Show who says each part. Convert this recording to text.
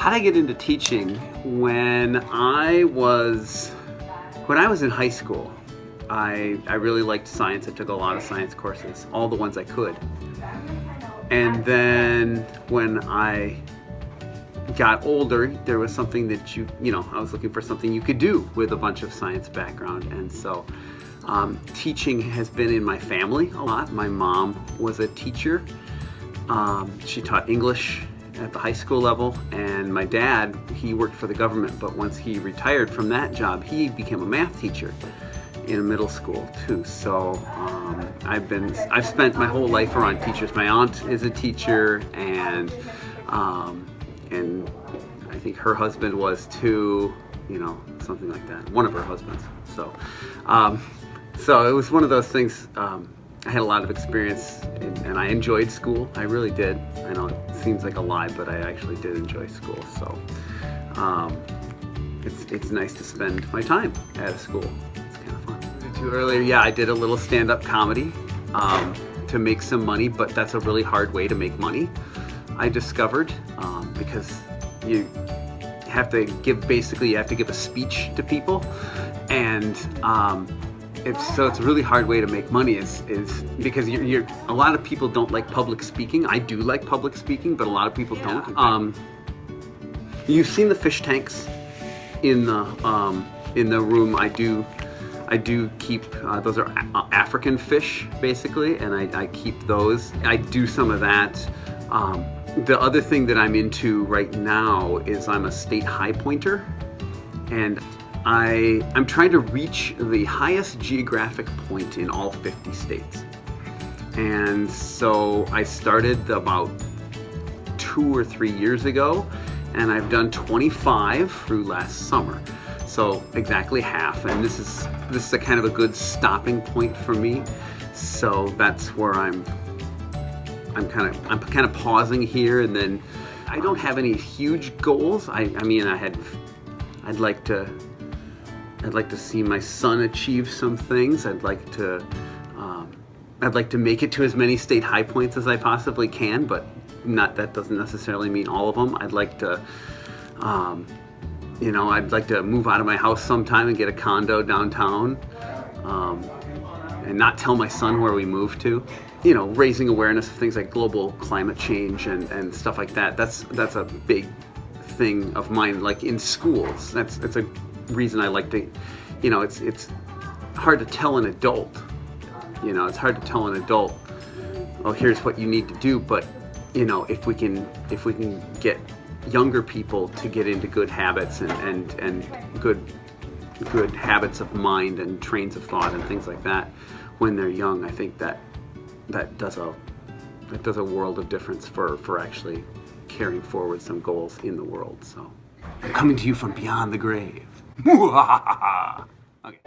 Speaker 1: How did I get into teaching? When I was in high school, I really liked science. I took a lot of science courses, all the ones I could. And then when I got older, there was something that I was looking for something you could do with a bunch of science background. And so teaching has been in my family a lot. My mom was a teacher. She taught English at the high school level, and my dad, he worked for the government, but once he retired from that job, he became a math teacher in a middle school too. So I've spent my whole life around teachers. My aunt is a teacher, and I think her husband was too, something like that. One of her husbands. So it was one of those things. I had a lot of experience, and I enjoyed school. I really did. I know it seems like a lie, but I actually did enjoy school. So it's nice to spend my time at a school. It's kind of fun. Earlier, I did a little stand-up comedy to make some money, but that's a really hard way to make money, I discovered, because you have to give a speech to people, and it's a really hard way to make money is because a lot of people don't like public speaking. I do like public speaking, but a lot of people don't. You've seen the fish tanks in the room. I do keep those are African fish basically, and I keep those. I do some of that. The other thing that I'm into right now is I'm a state high pointer, and I'm trying to reach the highest geographic point in all 50 states. And so I started about 2 or 3 years ago, and I've done 25 through last summer. So exactly half, and this is a kind of a good stopping point for me. So that's where I'm kind of pausing here, and then I don't have any huge goals. I'd like to see my son achieve some things. I'd like to make it to as many state high points as I possibly can, but that doesn't necessarily mean all of them. I'd like to move out of my house sometime and get a condo downtown, and not tell my son where we move to. Raising awareness of things like global climate change and stuff like that. That's a big thing of mine, like in schools. That's a reason I like to, it's hard to tell an adult, oh, here's what you need to do, but if we can get younger people to get into good habits and good habits of mind and trains of thought and things like that when they're young, I think that does a world of difference for actually carrying forward some goals in the world. So I'm coming to you from beyond the grave. Okay.